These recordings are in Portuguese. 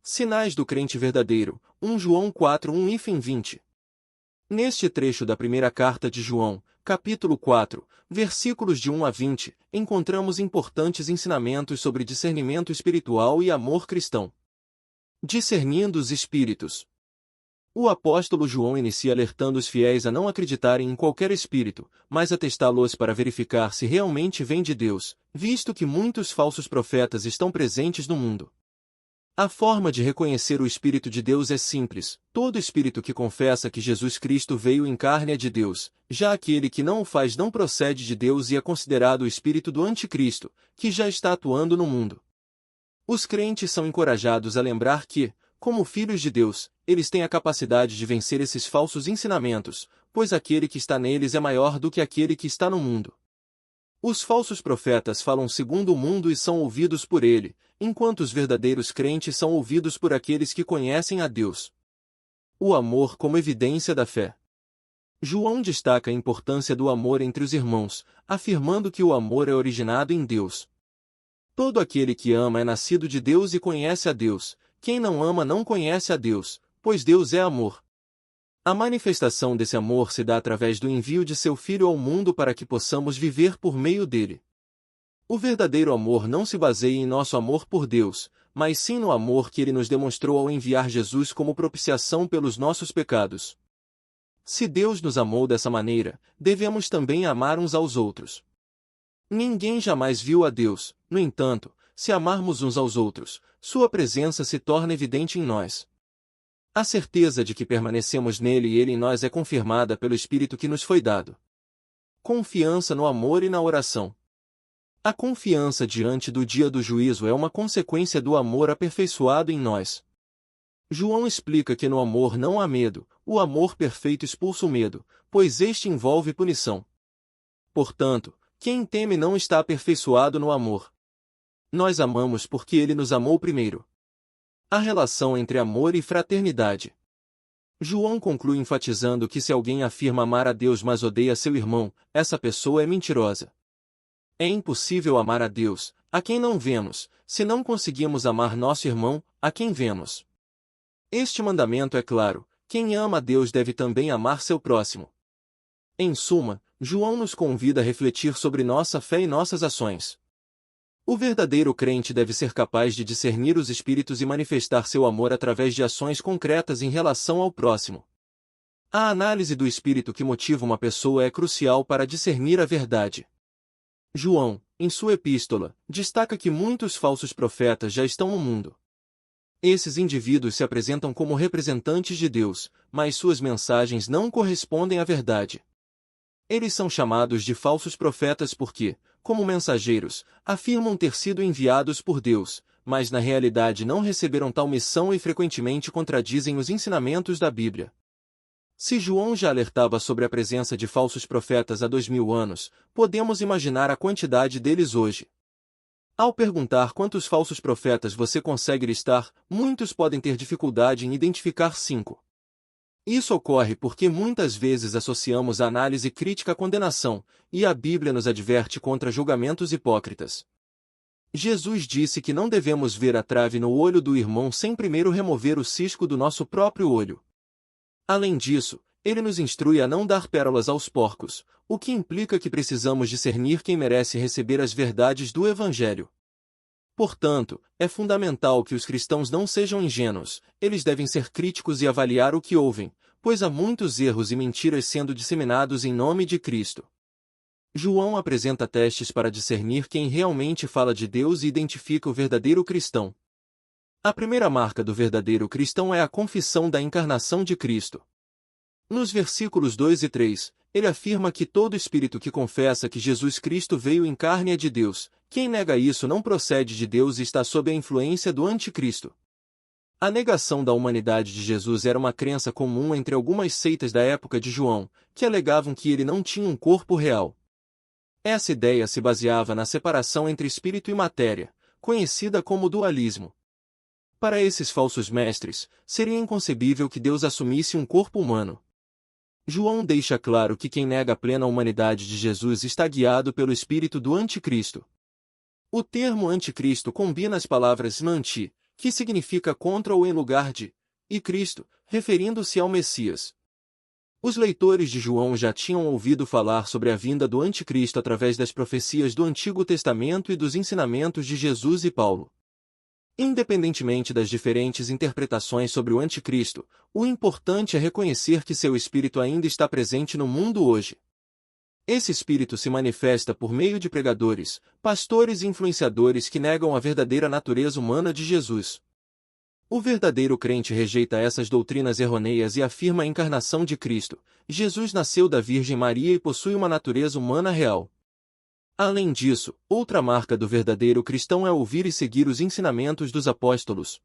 Sinais do crente verdadeiro, 1 João 4, 1-20. Neste trecho da primeira carta de João, capítulo 4, versículos de 1 a 20, encontramos importantes ensinamentos sobre discernimento espiritual e amor cristão. Discernindo os espíritos. O apóstolo João inicia alertando os fiéis a não acreditarem em qualquer espírito, mas a testá-los para verificar se realmente vem de Deus, visto que muitos falsos profetas estão presentes no mundo. A forma de reconhecer o Espírito de Deus é simples: todo espírito que confessa que Jesus Cristo veio em carne é de Deus, já aquele que não o faz não procede de Deus e é considerado o espírito do anticristo, que já está atuando no mundo. Os crentes são encorajados a lembrar que, como filhos de Deus, eles têm a capacidade de vencer esses falsos ensinamentos, pois aquele que está neles é maior do que aquele que está no mundo. Os falsos profetas falam segundo o mundo e são ouvidos por ele, enquanto os verdadeiros crentes são ouvidos por aqueles que conhecem a Deus. O amor como evidência da fé. João destaca a importância do amor entre os irmãos, afirmando que o amor é originado em Deus. Todo aquele que ama é nascido de Deus e conhece a Deus. Quem não ama não conhece a Deus, pois Deus é amor. A manifestação desse amor se dá através do envio de seu Filho ao mundo para que possamos viver por meio dele. O verdadeiro amor não se baseia em nosso amor por Deus, mas sim no amor que ele nos demonstrou ao enviar Jesus como propiciação pelos nossos pecados. Se Deus nos amou dessa maneira, devemos também amar uns aos outros. Ninguém jamais viu a Deus, no entanto, se amarmos uns aos outros, sua presença se torna evidente em nós. A certeza de que permanecemos nele e ele em nós é confirmada pelo Espírito que nos foi dado. Confiança no amor e na oração. A confiança diante do dia do juízo é uma consequência do amor aperfeiçoado em nós. João explica que no amor não há medo, o amor perfeito expulsa o medo, pois este envolve punição. Portanto, quem teme não está aperfeiçoado no amor. Nós amamos porque ele nos amou primeiro. A relação entre amor e fraternidade. João conclui enfatizando que se alguém afirma amar a Deus mas odeia seu irmão, essa pessoa é mentirosa. É impossível amar a Deus, a quem não vemos, se não conseguimos amar nosso irmão, a quem vemos. Este mandamento é claro: quem ama a Deus deve também amar seu próximo. Em suma, João nos convida a refletir sobre nossa fé e nossas ações. O verdadeiro crente deve ser capaz de discernir os espíritos e manifestar seu amor através de ações concretas em relação ao próximo. A análise do espírito que motiva uma pessoa é crucial para discernir a verdade. João, em sua epístola, destaca que muitos falsos profetas já estão no mundo. Esses indivíduos se apresentam como representantes de Deus, mas suas mensagens não correspondem à verdade. Eles são chamados de falsos profetas porque, como mensageiros, afirmam ter sido enviados por Deus, mas na realidade não receberam tal missão e frequentemente contradizem os ensinamentos da Bíblia. Se João já alertava sobre a presença de falsos profetas há 2000 anos, podemos imaginar a quantidade deles hoje. Ao perguntar quantos falsos profetas você consegue listar, muitos podem ter dificuldade em identificar 5. Isso ocorre porque muitas vezes associamos a análise crítica à condenação, e a Bíblia nos adverte contra julgamentos hipócritas. Jesus disse que não devemos ver a trave no olho do irmão sem primeiro remover o cisco do nosso próprio olho. Além disso, ele nos instrui a não dar pérolas aos porcos, o que implica que precisamos discernir quem merece receber as verdades do Evangelho. Portanto, é fundamental que os cristãos não sejam ingênuos, eles devem ser críticos e avaliar o que ouvem, pois há muitos erros e mentiras sendo disseminados em nome de Cristo. João apresenta testes para discernir quem realmente fala de Deus e identifica o verdadeiro cristão. A primeira marca do verdadeiro cristão é a confissão da encarnação de Cristo. Nos versículos 2 e 3, ele afirma que todo espírito que confessa que Jesus Cristo veio em carne é de Deus. Quem nega isso não procede de Deus e está sob a influência do anticristo. A negação da humanidade de Jesus era uma crença comum entre algumas seitas da época de João, que alegavam que ele não tinha um corpo real. Essa ideia se baseava na separação entre espírito e matéria, conhecida como dualismo. Para esses falsos mestres, seria inconcebível que Deus assumisse um corpo humano. João deixa claro que quem nega a plena humanidade de Jesus está guiado pelo espírito do anticristo. O termo anticristo combina as palavras anti, que significa contra ou em lugar de, e Cristo, referindo-se ao Messias. Os leitores de João já tinham ouvido falar sobre a vinda do Anticristo através das profecias do Antigo Testamento e dos ensinamentos de Jesus e Paulo. Independentemente das diferentes interpretações sobre o Anticristo, o importante é reconhecer que seu espírito ainda está presente no mundo hoje. Esse espírito se manifesta por meio de pregadores, pastores e influenciadores que negam a verdadeira natureza humana de Jesus. O verdadeiro crente rejeita essas doutrinas errôneas e afirma a encarnação de Cristo. Jesus nasceu da Virgem Maria e possui uma natureza humana real. Além disso, outra marca do verdadeiro cristão é ouvir e seguir os ensinamentos dos apóstolos.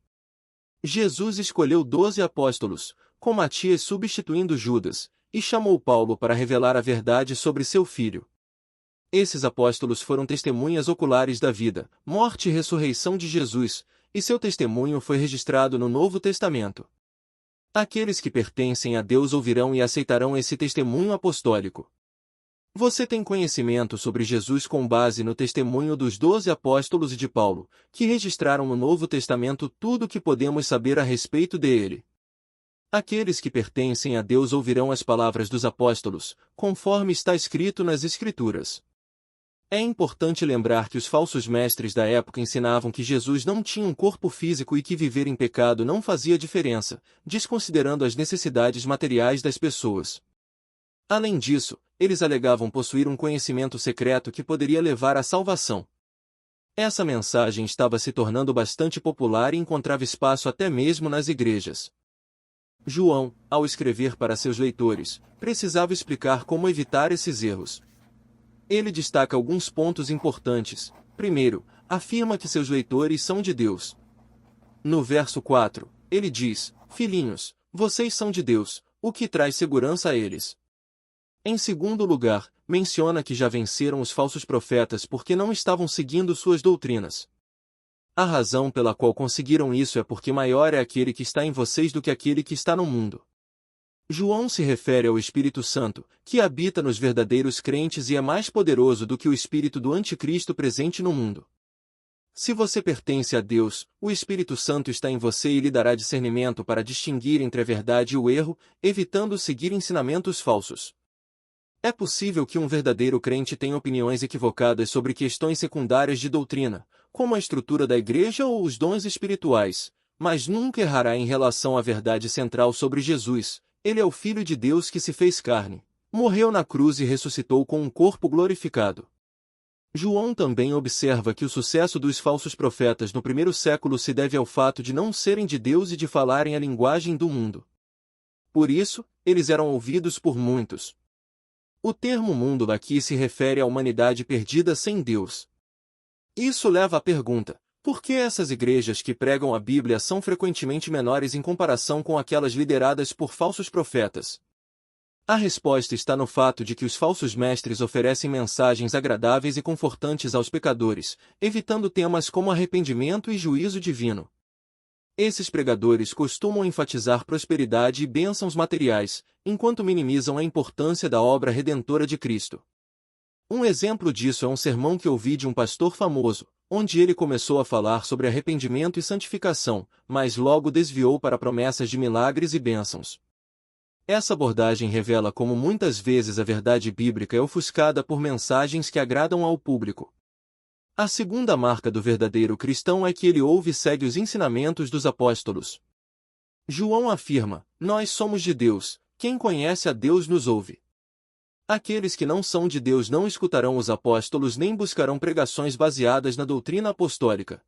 Jesus escolheu 12 apóstolos, com Matias substituindo Judas, e chamou Paulo para revelar a verdade sobre seu filho. Esses apóstolos foram testemunhas oculares da vida, morte e ressurreição de Jesus, e seu testemunho foi registrado no Novo Testamento. Aqueles que pertencem a Deus ouvirão e aceitarão esse testemunho apostólico. Você tem conhecimento sobre Jesus com base no testemunho dos 12 apóstolos e de Paulo, que registraram no Novo Testamento tudo o que podemos saber a respeito dele. Aqueles que pertencem a Deus ouvirão as palavras dos apóstolos, conforme está escrito nas Escrituras. É importante lembrar que os falsos mestres da época ensinavam que Jesus não tinha um corpo físico e que viver em pecado não fazia diferença, desconsiderando as necessidades materiais das pessoas. Além disso, eles alegavam possuir um conhecimento secreto que poderia levar à salvação. Essa mensagem estava se tornando bastante popular e encontrava espaço até mesmo nas igrejas. João, ao escrever para seus leitores, precisava explicar como evitar esses erros. Ele destaca alguns pontos importantes. Primeiro, afirma que seus leitores são de Deus. No verso 4, ele diz: "Filhinhos, vocês são de Deus, o que traz segurança a eles." Em segundo lugar, menciona que já venceram os falsos profetas porque não estavam seguindo suas doutrinas. A razão pela qual conseguiram isso é porque maior é aquele que está em vocês do que aquele que está no mundo. João se refere ao Espírito Santo, que habita nos verdadeiros crentes e é mais poderoso do que o espírito do Anticristo presente no mundo. Se você pertence a Deus, o Espírito Santo está em você e lhe dará discernimento para distinguir entre a verdade e o erro, evitando seguir ensinamentos falsos. É possível que um verdadeiro crente tenha opiniões equivocadas sobre questões secundárias de doutrina, como a estrutura da igreja ou os dons espirituais, mas nunca errará em relação à verdade central sobre Jesus. Ele é o Filho de Deus que se fez carne, morreu na cruz e ressuscitou com um corpo glorificado. João também observa que o sucesso dos falsos profetas no primeiro século se deve ao fato de não serem de Deus e de falarem a linguagem do mundo. Por isso, eles eram ouvidos por muitos. O termo mundo aqui se refere à humanidade perdida sem Deus. Isso leva à pergunta: por que essas igrejas que pregam a Bíblia são frequentemente menores em comparação com aquelas lideradas por falsos profetas? A resposta está no fato de que os falsos mestres oferecem mensagens agradáveis e confortantes aos pecadores, evitando temas como arrependimento e juízo divino. Esses pregadores costumam enfatizar prosperidade e bênçãos materiais, enquanto minimizam a importância da obra redentora de Cristo. Um exemplo disso é um sermão que ouvi de um pastor famoso, onde ele começou a falar sobre arrependimento e santificação, mas logo desviou para promessas de milagres e bênçãos. Essa abordagem revela como muitas vezes a verdade bíblica é ofuscada por mensagens que agradam ao público. A segunda marca do verdadeiro cristão é que ele ouve e segue os ensinamentos dos apóstolos. João afirma: "Nós somos de Deus, quem conhece a Deus nos ouve." Aqueles que não são de Deus não escutarão os apóstolos nem buscarão pregações baseadas na doutrina apostólica.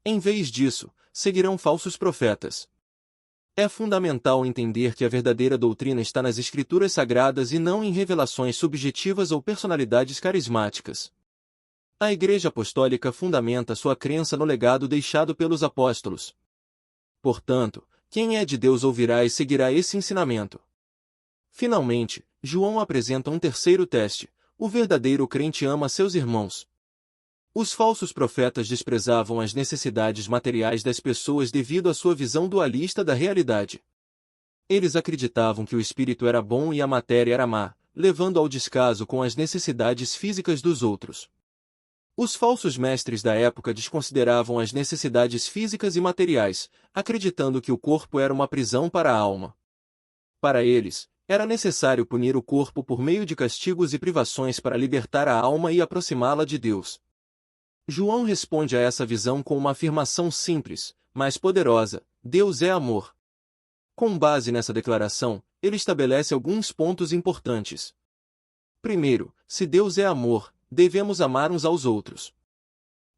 Em vez disso, seguirão falsos profetas. É fundamental entender que a verdadeira doutrina está nas Escrituras Sagradas e não em revelações subjetivas ou personalidades carismáticas. A Igreja Apostólica fundamenta sua crença no legado deixado pelos apóstolos. Portanto, quem é de Deus ouvirá e seguirá esse ensinamento. Finalmente, João apresenta um terceiro teste: o verdadeiro crente ama seus irmãos. Os falsos profetas desprezavam as necessidades materiais das pessoas devido à sua visão dualista da realidade. Eles acreditavam que o espírito era bom e a matéria era má, levando ao descaso com as necessidades físicas dos outros. Os falsos mestres da época desconsideravam as necessidades físicas e materiais, acreditando que o corpo era uma prisão para a alma. Para eles, era necessário punir o corpo por meio de castigos e privações para libertar a alma e aproximá-la de Deus. João responde a essa visão com uma afirmação simples, mas poderosa: Deus é amor. Com base nessa declaração, ele estabelece alguns pontos importantes. Primeiro, se Deus é amor, devemos amar uns aos outros.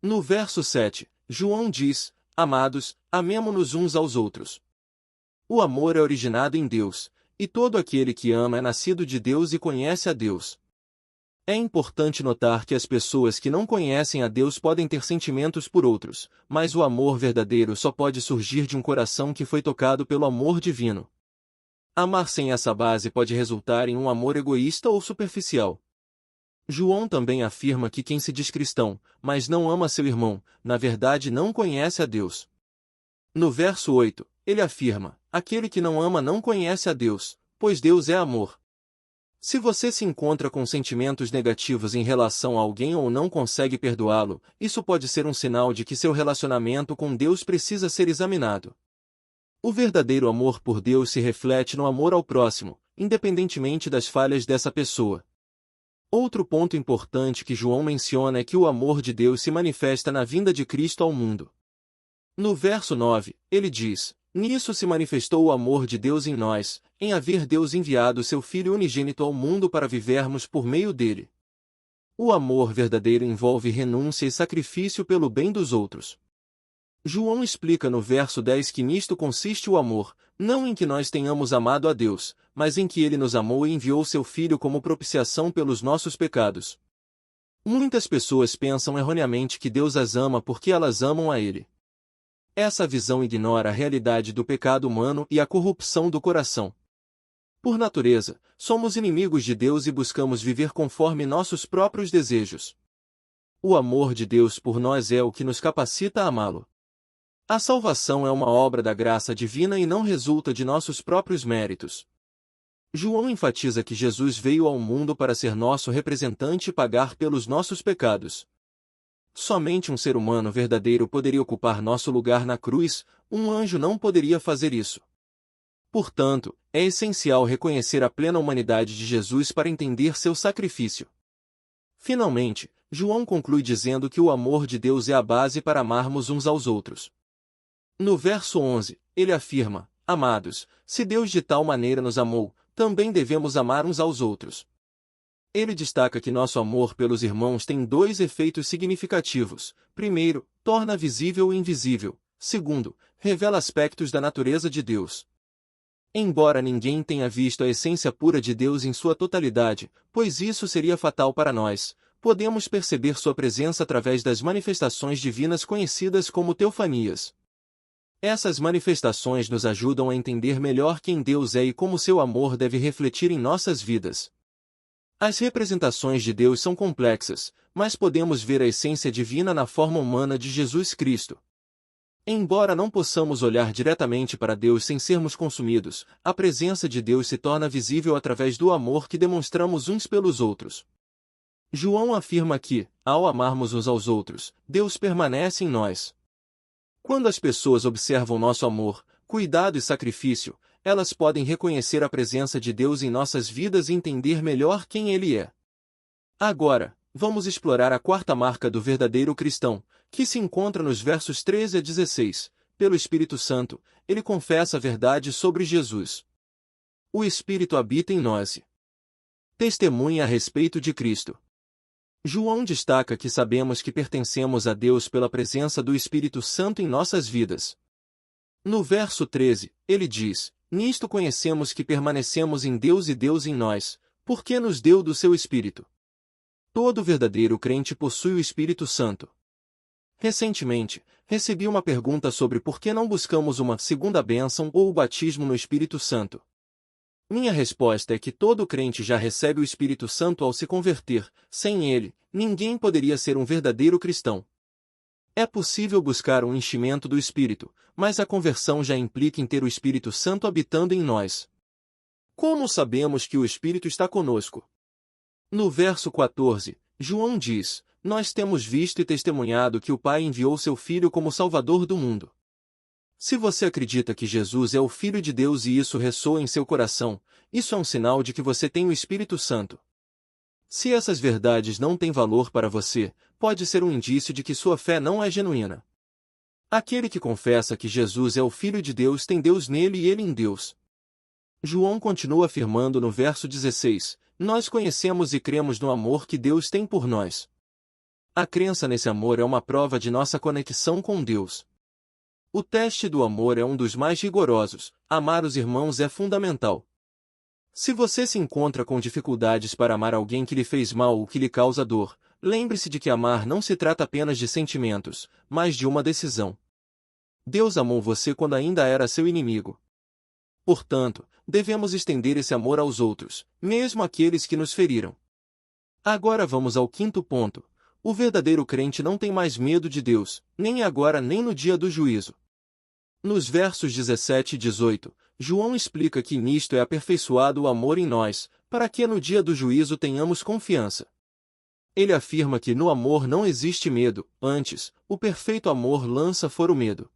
No verso 7, João diz: Amados, amemo-nos uns aos outros. O amor é originado em Deus, e todo aquele que ama é nascido de Deus e conhece a Deus. É importante notar que as pessoas que não conhecem a Deus podem ter sentimentos por outros, mas o amor verdadeiro só pode surgir de um coração que foi tocado pelo amor divino. Amar sem essa base pode resultar em um amor egoísta ou superficial. João também afirma que quem se diz cristão, mas não ama seu irmão, na verdade não conhece a Deus. No verso 8, ele afirma: Aquele que não ama não conhece a Deus, pois Deus é amor. Se você se encontra com sentimentos negativos em relação a alguém ou não consegue perdoá-lo, isso pode ser um sinal de que seu relacionamento com Deus precisa ser examinado. O verdadeiro amor por Deus se reflete no amor ao próximo, independentemente das falhas dessa pessoa. Outro ponto importante que João menciona é que o amor de Deus se manifesta na vinda de Cristo ao mundo. No verso 9, ele diz: Nisso se manifestou o amor de Deus em nós, em haver Deus enviado seu Filho unigênito ao mundo para vivermos por meio dele. O amor verdadeiro envolve renúncia e sacrifício pelo bem dos outros. João explica no verso 10 que nisto consiste o amor, não em que nós tenhamos amado a Deus, mas em que ele nos amou e enviou seu Filho como propiciação pelos nossos pecados. Muitas pessoas pensam erroneamente que Deus as ama porque elas amam a ele. Essa visão ignora a realidade do pecado humano e a corrupção do coração. Por natureza, somos inimigos de Deus e buscamos viver conforme nossos próprios desejos. O amor de Deus por nós é o que nos capacita a amá-lo. A salvação é uma obra da graça divina e não resulta de nossos próprios méritos. João enfatiza que Jesus veio ao mundo para ser nosso representante e pagar pelos nossos pecados. Somente um ser humano verdadeiro poderia ocupar nosso lugar na cruz, um anjo não poderia fazer isso. Portanto, é essencial reconhecer a plena humanidade de Jesus para entender seu sacrifício. Finalmente, João conclui dizendo que o amor de Deus é a base para amarmos uns aos outros. No verso 11, ele afirma: Amados, se Deus de tal maneira nos amou, também devemos amar uns aos outros. Ele destaca que nosso amor pelos irmãos tem dois efeitos significativos. Primeiro, torna visível o invisível. Segundo, revela aspectos da natureza de Deus. Embora ninguém tenha visto a essência pura de Deus em sua totalidade, pois isso seria fatal para nós, podemos perceber sua presença através das manifestações divinas conhecidas como teofanias. Essas manifestações nos ajudam a entender melhor quem Deus é e como seu amor deve refletir em nossas vidas. As representações de Deus são complexas, mas podemos ver a essência divina na forma humana de Jesus Cristo. Embora não possamos olhar diretamente para Deus sem sermos consumidos, a presença de Deus se torna visível através do amor que demonstramos uns pelos outros. João afirma que, ao amarmos uns aos outros, Deus permanece em nós. Quando as pessoas observam nosso amor, cuidado e sacrifício, elas podem reconhecer a presença de Deus em nossas vidas e entender melhor quem Ele é. Agora, vamos explorar a quarta marca do verdadeiro cristão, que se encontra nos versos 13 a 16. Pelo Espírito Santo, ele confessa a verdade sobre Jesus. O Espírito habita em nós. Testemunha a respeito de Cristo. João destaca que sabemos que pertencemos a Deus pela presença do Espírito Santo em nossas vidas. No verso 13, ele diz: Nisto conhecemos que permanecemos em Deus e Deus em nós, porque nos deu do seu Espírito. Todo verdadeiro crente possui o Espírito Santo. Recentemente, recebi uma pergunta sobre por que não buscamos uma segunda bênção ou o batismo no Espírito Santo. Minha resposta é que todo crente já recebe o Espírito Santo ao se converter. Sem ele, ninguém poderia ser um verdadeiro cristão. É possível buscar um enchimento do Espírito, mas a conversão já implica em ter o Espírito Santo habitando em nós. Como sabemos que o Espírito está conosco? No verso 14, João diz: nós temos visto e testemunhado que o Pai enviou seu Filho como Salvador do mundo. Se você acredita que Jesus é o Filho de Deus e isso ressoa em seu coração, isso é um sinal de que você tem o Espírito Santo. Se essas verdades não têm valor para você, pode ser um indício de que sua fé não é genuína. Aquele que confessa que Jesus é o Filho de Deus tem Deus nele e ele em Deus. João continua afirmando no verso 16, nós conhecemos e cremos no amor que Deus tem por nós. A crença nesse amor é uma prova de nossa conexão com Deus. O teste do amor é um dos mais rigorosos, amar os irmãos é fundamental. Se você se encontra com dificuldades para amar alguém que lhe fez mal ou que lhe causa dor, lembre-se de que amar não se trata apenas de sentimentos, mas de uma decisão. Deus amou você quando ainda era seu inimigo. Portanto, devemos estender esse amor aos outros, mesmo aqueles que nos feriram. Agora vamos ao quinto ponto. O verdadeiro crente não tem mais medo de Deus, nem agora nem no dia do juízo. Nos versos 17 e 18, João explica que nisto é aperfeiçoado o amor em nós, para que no dia do juízo tenhamos confiança. Ele afirma que no amor não existe medo, antes, o perfeito amor lança fora o medo.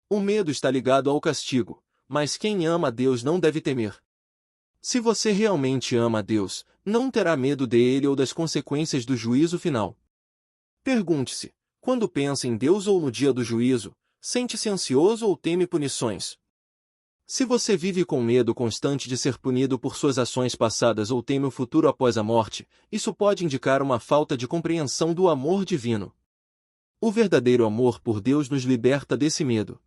O medo está ligado ao castigo, mas quem ama a Deus não deve temer. Se você realmente ama a Deus, não terá medo dele ou das consequências do juízo final. Pergunte-se, quando pensa em Deus ou no dia do juízo, sente-se ansioso ou teme punições? Se você vive com medo constante de ser punido por suas ações passadas ou teme o futuro após a morte, isso pode indicar uma falta de compreensão do amor divino. O verdadeiro amor por Deus nos liberta desse medo.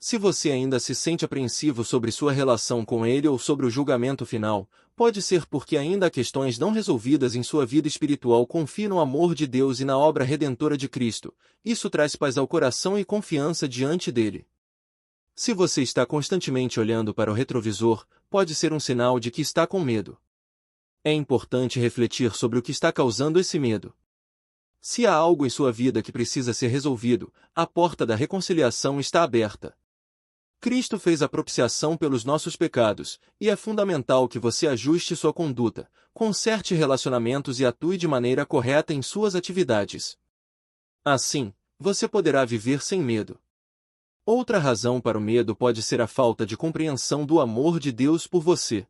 Se você ainda se sente apreensivo sobre sua relação com Ele ou sobre o julgamento final, pode ser porque ainda há questões não resolvidas em sua vida espiritual. Confie no amor de Deus e na obra redentora de Cristo. Isso traz paz ao coração e confiança diante dele. Se você está constantemente olhando para o retrovisor, pode ser um sinal de que está com medo. É importante refletir sobre o que está causando esse medo. Se há algo em sua vida que precisa ser resolvido, a porta da reconciliação está aberta. Cristo fez a propiciação pelos nossos pecados, e é fundamental que você ajuste sua conduta, conserte relacionamentos e atue de maneira correta em suas atividades. Assim, você poderá viver sem medo. Outra razão para o medo pode ser a falta de compreensão do amor de Deus por você.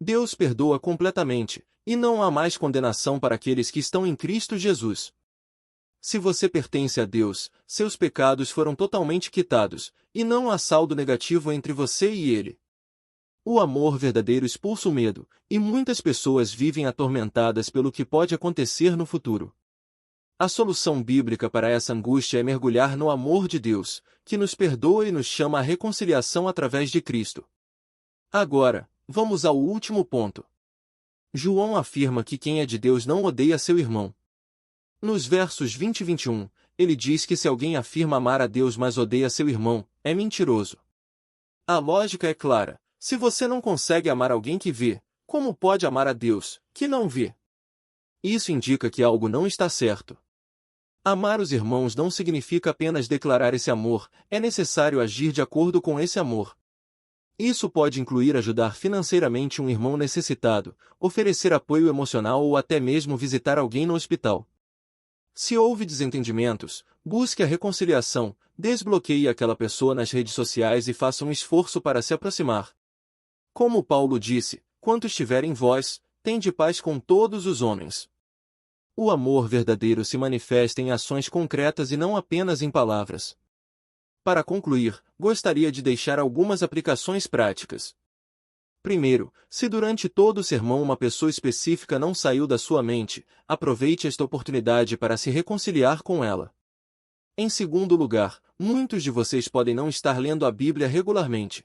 Deus perdoa completamente, e não há mais condenação para aqueles que estão em Cristo Jesus. Se você pertence a Deus, seus pecados foram totalmente quitados, e não há saldo negativo entre você e Ele. O amor verdadeiro expulsa o medo, e muitas pessoas vivem atormentadas pelo que pode acontecer no futuro. A solução bíblica para essa angústia é mergulhar no amor de Deus, que nos perdoa e nos chama à reconciliação através de Cristo. Agora, vamos ao último ponto. João afirma que quem é de Deus não odeia seu irmão. Nos versos 20 e 21, ele diz que se alguém afirma amar a Deus mas odeia seu irmão, é mentiroso. A lógica é clara: se você não consegue amar alguém que vê, como pode amar a Deus, que não vê? Isso indica que algo não está certo. Amar os irmãos não significa apenas declarar esse amor, é necessário agir de acordo com esse amor. Isso pode incluir ajudar financeiramente um irmão necessitado, oferecer apoio emocional ou até mesmo visitar alguém no hospital. Se houve desentendimentos, busque a reconciliação, desbloqueie aquela pessoa nas redes sociais e faça um esforço para se aproximar. Como Paulo disse, quanto estiver em vós, tende paz com todos os homens. O amor verdadeiro se manifesta em ações concretas e não apenas em palavras. Para concluir, gostaria de deixar algumas aplicações práticas. Primeiro, se durante todo o sermão uma pessoa específica não saiu da sua mente, aproveite esta oportunidade para se reconciliar com ela. Em segundo lugar, muitos de vocês podem não estar lendo a Bíblia regularmente.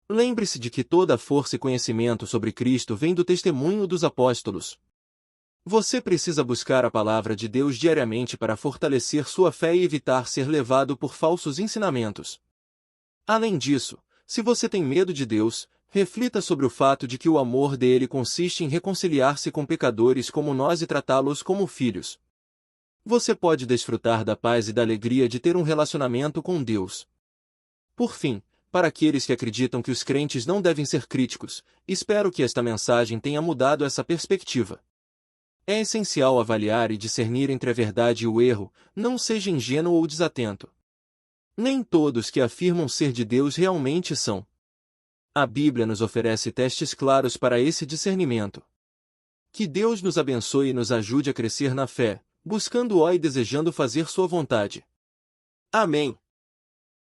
Lembre-se de que toda a força e conhecimento sobre Cristo vem do testemunho dos apóstolos. Você precisa buscar a palavra de Deus diariamente para fortalecer sua fé e evitar ser levado por falsos ensinamentos. Além disso, se você tem medo de Deus, reflita sobre o fato de que o amor dele consiste em reconciliar-se com pecadores como nós e tratá-los como filhos. Você pode desfrutar da paz e da alegria de ter um relacionamento com Deus. Por fim, para aqueles que acreditam que os crentes não devem ser críticos, espero que esta mensagem tenha mudado essa perspectiva. É essencial avaliar e discernir entre a verdade e o erro, não seja ingênuo ou desatento. Nem todos que afirmam ser de Deus realmente são. A Bíblia nos oferece testes claros para esse discernimento. Que Deus nos abençoe e nos ajude a crescer na fé, buscando-o e desejando fazer sua vontade. Amém.